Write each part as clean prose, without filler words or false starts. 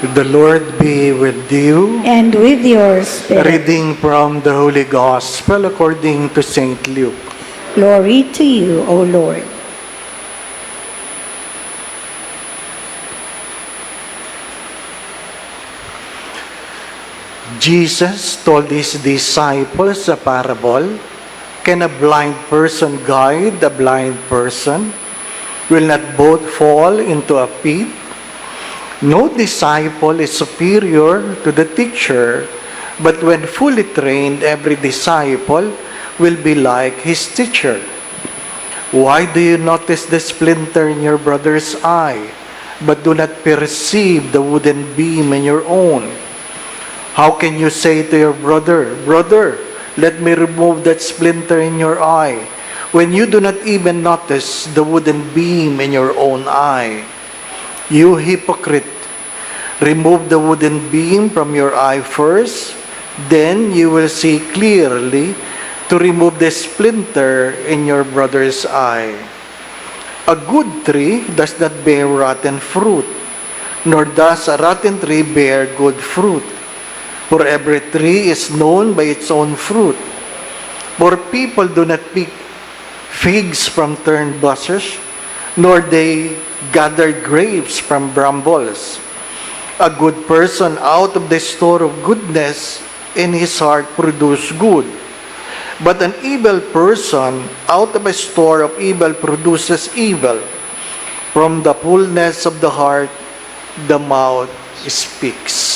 The Lord be with you. And with your spirit. Reading from the Holy Gospel according to St. Luke. Glory to you, O Lord. Jesus told his disciples a parable. Can a blind person guide a blind person? Will not both fall into a pit? No disciple is superior to the teacher, but when fully trained, every disciple will be like his teacher. Why do you notice the splinter in your brother's eye, but do not perceive the wooden beam in your own? How can you say to your brother, "Brother, let me remove that splinter in your eye," when you do not even notice the wooden beam in your own eye? You hypocrite, remove the wooden beam from your eye first, then you will see clearly to remove the splinter in your brother's eye. A good tree does not bear rotten fruit, nor does a rotten tree bear good fruit. For every tree is known by its own fruit. For people do not pick figs from thorn bushes, nor they gather grapes from brambles. A good person out of the store of goodness in his heart produces good. But an evil person out of a store of evil produces evil. From the fullness of the heart, the mouth speaks.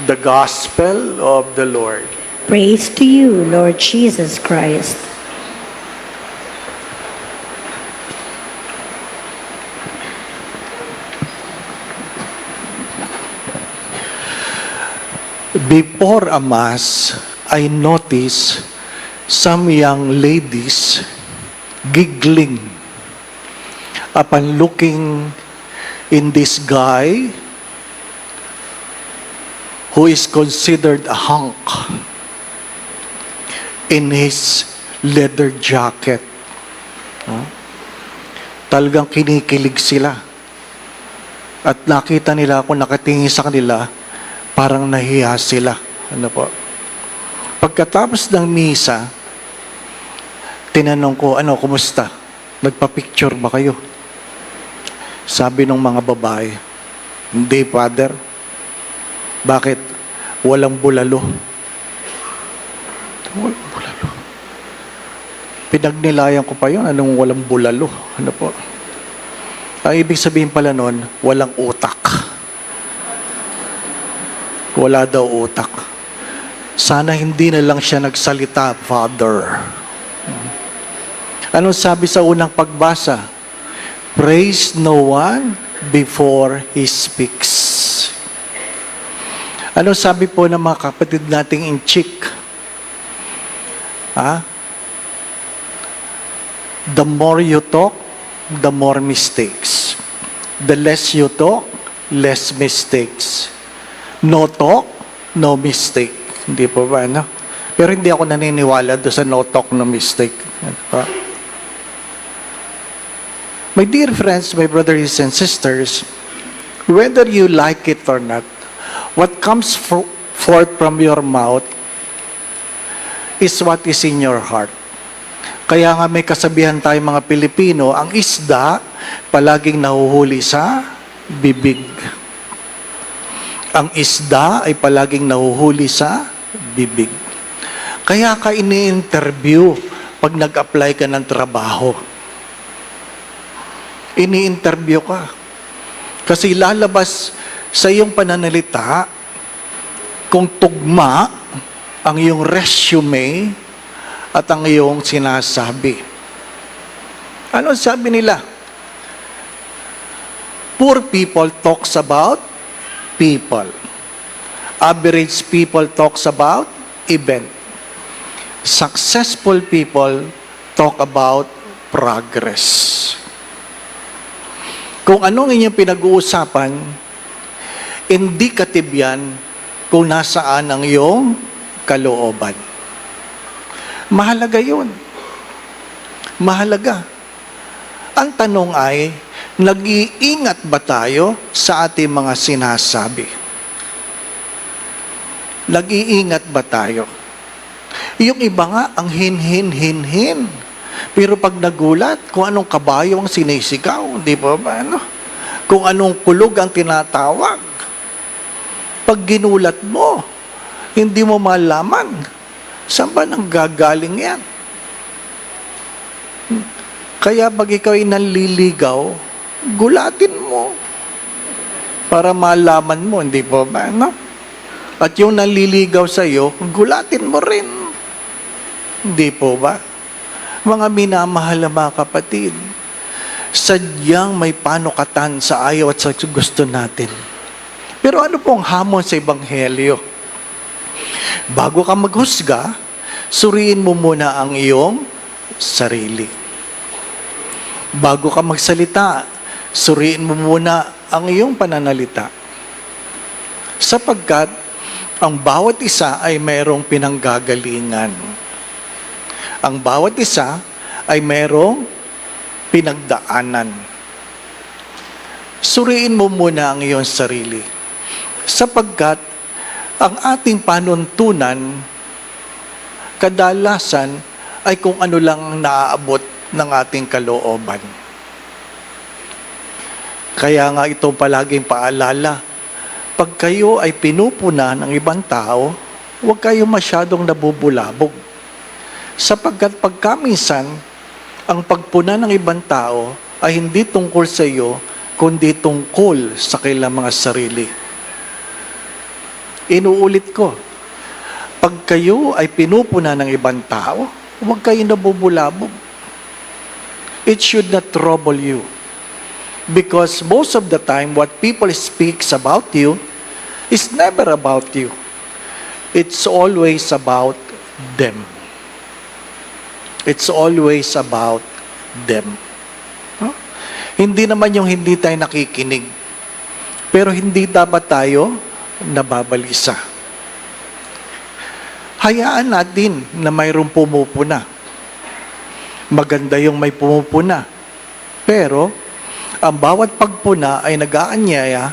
The Gospel of the Lord. Praise to you, Lord Jesus Christ. Before a Mass, I noticed some young ladies giggling upon looking in this guy who is considered a hunk in his leather jacket. Talagang kinikilig sila. At nakita nila ako, nakatingin sa kanila, parang nahiya sila. Ano po? Pagkatapos ng misa, tinanong ko, kumusta? Nagpa-picture ba kayo? Sabi ng mga babae, hindi, Father. Bakit? Walang bulalo. Walang bulalo. Pinagnilayan ko pa yun, anong walang bulalo? Ano po? Ang ibig sabihin pala nun, walang utak. Wala daw utak. Sana hindi na lang siya nagsalita, Father. Anong sabi sa unang pagbasa? Praise no one before he speaks. Ano sabi po ng mga kapatid nating in Chick? The more you talk, the more mistakes. The less you talk, less mistakes. No talk, no mistake. Hindi po ba, no? Pero hindi ako naniniwala doon sa no talk, no mistake. My dear friends, my brothers and sisters, whether you like it or not, what comes forth from your mouth is what is in your heart. Kaya nga may kasabihan tayo mga Pilipino, ang isda palaging nahuhuli sa bibig. Ang isda ay palaging nahuhuli sa bibig. Kaya ka ini-interview pag nag-apply ka ng trabaho. Ini-interview ka. Kasi lalabas sa iyong pananalita kung tugma ang iyong resume at ang iyong sinasabi. Ano sabi nila? Poor people talks about people. Average people talks about event. Successful people talk about progress. Kung anong inyong pinag-uusapan, indicative yan kung nasaan ang iyong kalooban. Mahalaga yun. Mahalaga. Ang tanong ay, nag-iingat ba tayo sa ating mga sinasabi? Nag-iingat ba tayo? Yung iba nga, ang hin-hin-hin-hin. Pero pag nagulat, kung anong kabayo ang sinisigaw, di ba ba, ano? Kung anong kulog ang tinatawag. Pag ginulat mo, hindi mo malaman, saan ba nanggagaling yan? Kaya pag ikaw ay nanliligaw, gulatin mo. Para malaman mo, hindi ba ba, no? At yung nanliligaw sa iyo, gulatin mo rin. Hindi po ba? Mga minamahal na mga kapatid, sadyang may panukatan sa ayaw at sa gusto natin. Pero ano pong hamon sa Ebanghelyo? Bago ka maghusga, suriin mo muna ang iyong sarili. Bago ka magsalita, suriin mo muna ang iyong pananalita. Sapagkat ang bawat isa ay mayroong pinanggagalingan. Ang bawat isa ay mayroong pinagdaanan. Suriin mo muna ang iyong sarili. Sapagkat ang ating panuntunan, kadalasan ay kung ano lang ang naaabot ng ating kalooban. Kaya nga ito palaging paalala, pag kayo ay pinupuna ng ibang tao, huwag kayo masyadong nabubulabog. Sapagkat pagkaminsan, ang pagpuna ng ibang tao ay hindi tungkol sa iyo, kundi tungkol sa kailang mga sarili. Inuulit ko, pag kayo ay pinupuna ng ibang tao, huwag kayo nabubulabog. It should not trouble you. Because most of the time, what people speaks about you is never about you. It's always about them. It's always about them. Huh? Hindi naman yung hindi tayo nakikinig. Pero hindi dapat tayo nababalisa. Hayaan natin na mayroong pumupuna. Maganda yung may pumupuna. Pero, ang bawat pagpuna ay nag-aanyaya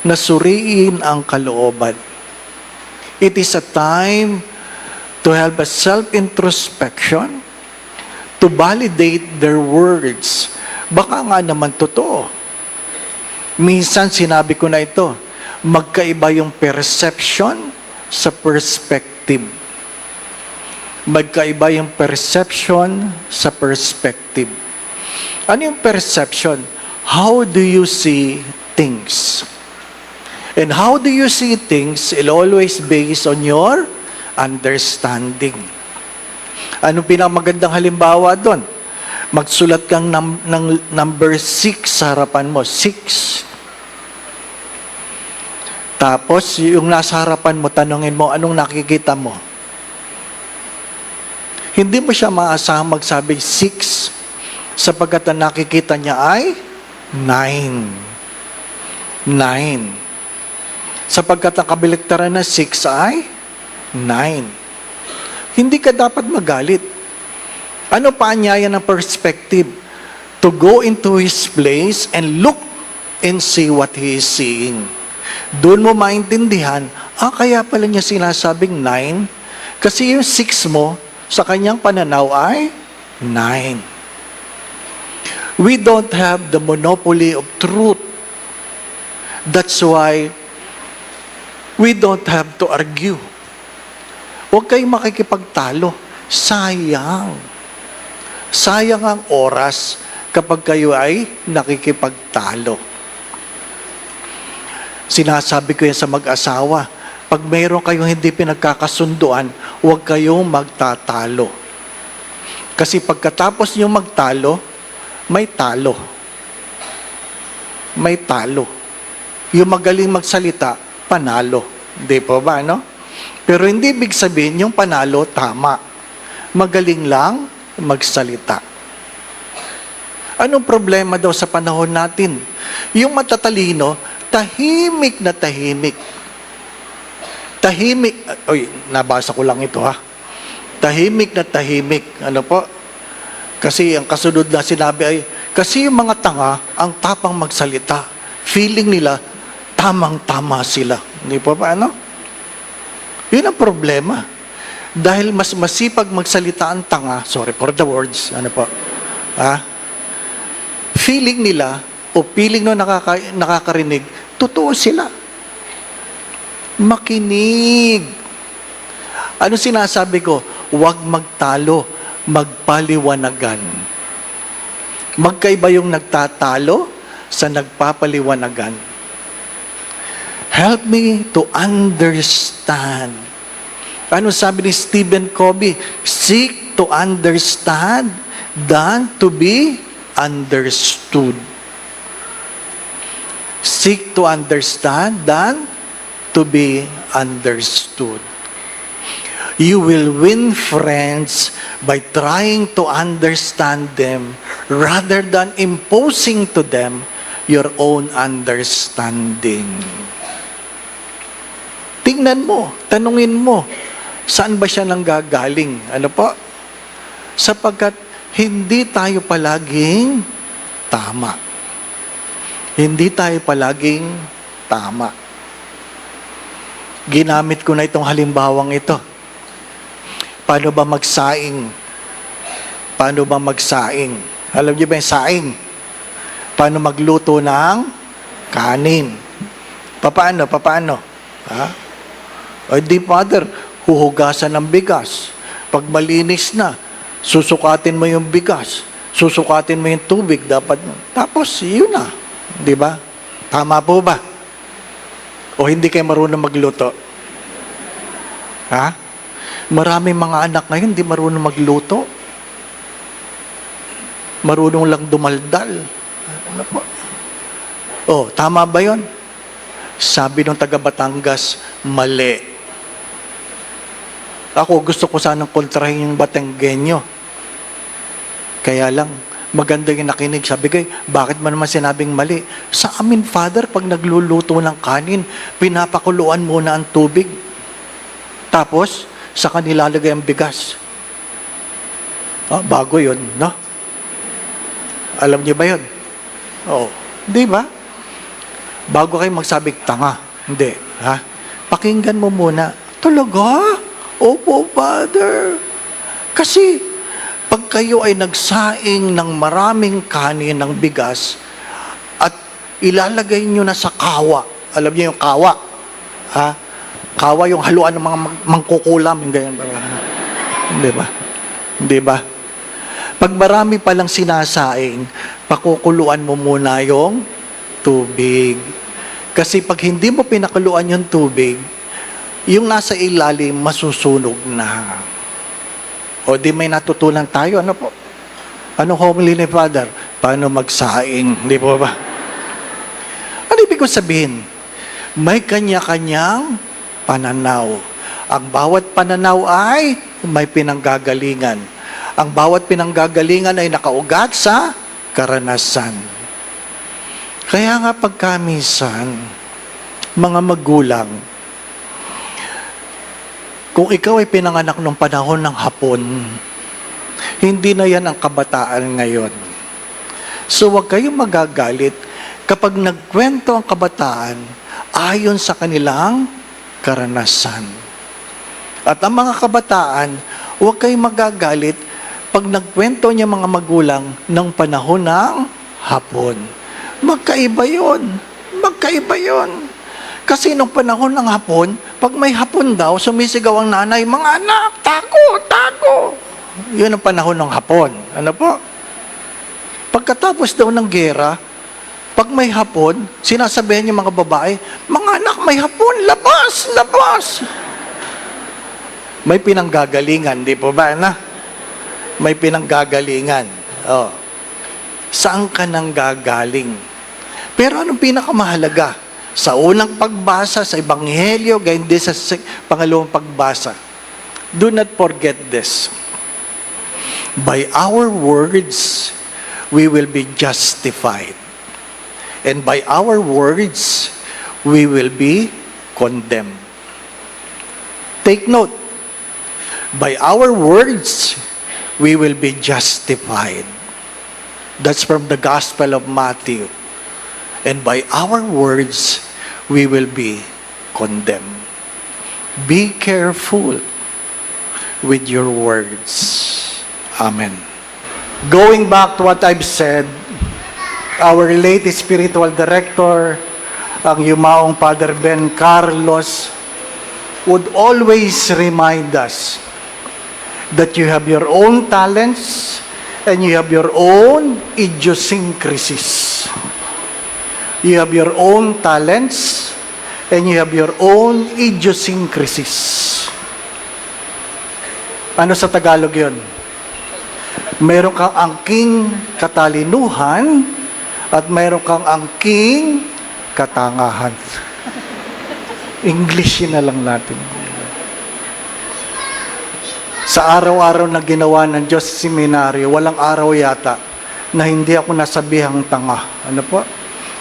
na suriin ang kalooban. It is a time to have a self-introspection, to validate their words. Baka nga naman totoo. Minsan sinabi ko na ito, magkaiba yung perception sa perspective. Magkaiba yung perception sa perspective. Ano yung perception? How do you see things? And how do you see things? It'll always based on your understanding. Anong pinakamagandang halimbawa doon? Magsulat kang ng number 6 sa harapan mo. 6. Tapos, yung nasa harapan mo, tanungin mo, anong nakikita mo? Hindi mo siya maasahang magsabing 6 sapagkat ang nakikita niya ay 9. 9. Sapagkat ang kabaliktaran na 6 ay 9. Hindi ka dapat magalit. Ano pa anyaya ng perspective? To go into His place and look and see what He is seeing. Doon mo maintindihan, kaya pala niya sinasabing 9, kasi yung 6 mo, sa kanyang pananaw ay 9. We don't have the monopoly of truth. That's why we don't have to argue. Huwag kayong makikipagtalo. Sayang. Sayang ang oras kapag kayo ay nakikipagtalo. Sinasabi ko yan sa mag-asawa, pag mayroon kayong hindi pinagkakasunduan, huwag kayong magtatalo. Kasi pagkatapos nyo magtalo, may talo. May talo. Yung magaling magsalita, panalo. Hindi po ba, no? Pero hindi ibig sabihin yung panalo, tama. Magaling lang magsalita. Anong problema daw sa panahon natin? Yung matatalino, tahimik na tahimik. Tahimik, nabasa ko lang ito ha. Tahimik na tahimik. Ano po? Kasi ang kasunod na sinabi ay, Kasi yung mga tanga, ang tapang magsalita. Feeling nila, tamang-tama sila. Hindi po ba, ano? Yun ang problema. Dahil mas masipag magsalita ang tanga, sorry for the words, ano po, feeling nila, o feeling no nakakarinig, totoo sila. Makinig. Ano sinasabi ko? Huwag magtalo, magpaliwanagan. Magkaiba yung nagtatalo sa nagpapaliwanagan. Help me to understand. Ano sabi ni Stephen Covey? Seek to understand than to be understood. Seek to understand than to be understood. You will win friends by trying to understand them rather than imposing to them your own understanding. Tingnan mo, tanungin mo, saan ba siya nanggagaling? Ano po? Sapagkat hindi tayo palaging tama. Hindi tayo palaging tama. Ginamit ko na itong halimbawang ito. Paano ba magsaing? Paano ba magsaing? Alam niyo ba yung saing? Paano magluto ng kanin? Paano? Ha? O di, Father, huhugasan ng bigas. Pag malinis na, susukatin mo yung bigas. Susukatin mo yung tubig. Tapos, yun na. Di ba? Tama po ba? O hindi kayo marunong magluto? Ha? Maraming mga anak ngayon hindi marunong magluto. Marunong lang dumaldal. Ano po? Oh, tama ba yon? Sabi ng taga Batangas, mali. Ako gusto ko sanang kontrahin yung Batanggenyo. Kaya lang, maganda yung nakinig. Sabi ko, bakit mo naman sinabing mali? Sa amin, Father, pag nagluluto ng kanin, pinapakuluan muna ang tubig. Tapos, sa kanila lagay ang bigas. Bago yun, no? Alam niyo ba yun? Oo. Di ba? Bago kayo magsabing tanga. Hindi. Ha? Pakinggan mo muna. Talaga? Opo, Father. Kasi, pag kayo ay nagsaing ng maraming kanin ng bigas at ilalagay nyo na sa kawa. Alam niyo yung kawa? Ha? Kawa yung haluan ng mga mangkukulam. Hindi ba? Hindi ba? Pag marami palang sinasaing, pakukuluan mo muna yung tubig. Kasi pag hindi mo pinakuluan yung tubig, yung nasa ilalim, masusunog na. O di may natutunan tayo, ano po? Anong homily ni Father? Paano magsaing? Hindi po ba? Ano ibig ko sabihin? May kanya-kanyang pananaw. Ang bawat pananaw ay may pinanggagalingan. Ang bawat pinanggagalingan ay nakaugat sa karanasan. Kaya nga pagkamisan, mga magulang, kung ikaw ay pinanganak ng panahon ng Hapon, hindi na yan ang kabataan ngayon. So huwag kayong magagalit kapag nagkwento ang kabataan ayon sa kanilang karanasan. At ang mga kabataan, huwag kayong magagalit pag nagkwento niya mga magulang ng panahon ng Hapon. Magkaiba yun. Magkaiba yun. Kasi nung panahon ng Hapon, pag may Hapon daw, sumisigaw ang nanay, mga anak, tako. Yun ang panahon ng Hapon. Ano po? Pagkatapos daw ng gera, pag may Hapon, sinasabihan yung mga babae, mga anak, may Hapon, labas! May pinanggagalingan, di po ba, na? May pinanggagalingan. Oh. Saan ka nang gagaling? Pero anong pinakamahalaga? Sa unang pagbasa, sa Ebanghelyo, gayon din sa pangalawang pagbasa. Do not forget this. By our words, we will be justified. And by our words, we will be condemned. Take note. By our words, we will be justified. That's from the Gospel of Matthew. And by our words, we will be condemned. Be careful with your words. Amen. Going back to what I've said, our late spiritual director, ang yumaong Father Ben Carlos, would always remind us that you have your own talents and you have your own idiosyncrasies. You have your own talents and you have your own idiosyncrasies. Ano sa Tagalog yun? Meron kang angking katalinuhan at meron kang angking katangahan. English na lang natin. Sa araw-araw na ginawa ng Diyos sa seminaryo, walang araw yata na hindi ako nasabihang tanga. Ano po?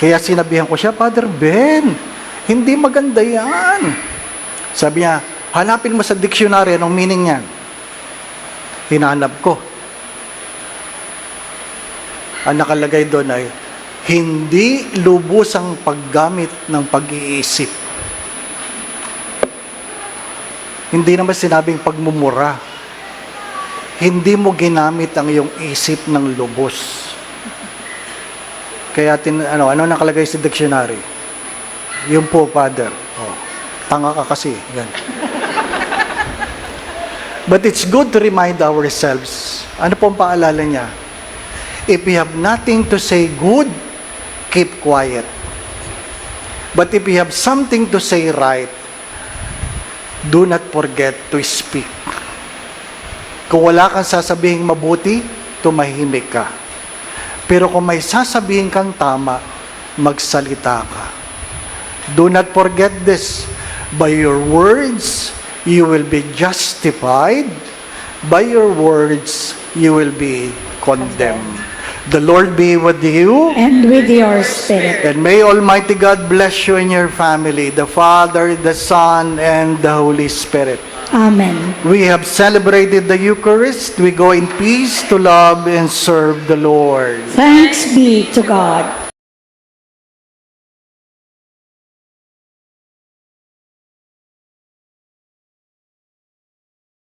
Kaya sinabihan ko siya, Father Ben, hindi maganda yan. Sabi niya, hanapin mo sa dictionary anong meaning niyan. Hinanap ko. Ang nakalagay doon ay, hindi lubos ang paggamit ng pag-iisip. Hindi naman sinabing pagmumura. Hindi mo ginamit ang iyong isip ng lubos. Kaya, ano nakalagay sa dictionary? Yun po, Father. Oh, tanga ka kasi. Yan. But it's good to remind ourselves. Ano pong paalala niya? If we have nothing to say good, keep quiet. But if you have something to say right, do not forget to speak. Kung wala kang sasabihing mabuti, tumahimik ka. Pero kung may sasabihin kang tama, magsalita ka. Do not forget this. By your words, you will be justified. By your words, you will be condemned. The Lord be with you. And with your spirit. And may Almighty God bless you and your family, the Father, the Son, and the Holy Spirit. Amen. We have celebrated the Eucharist. We go in peace to love and serve the Lord. Thanks be to God.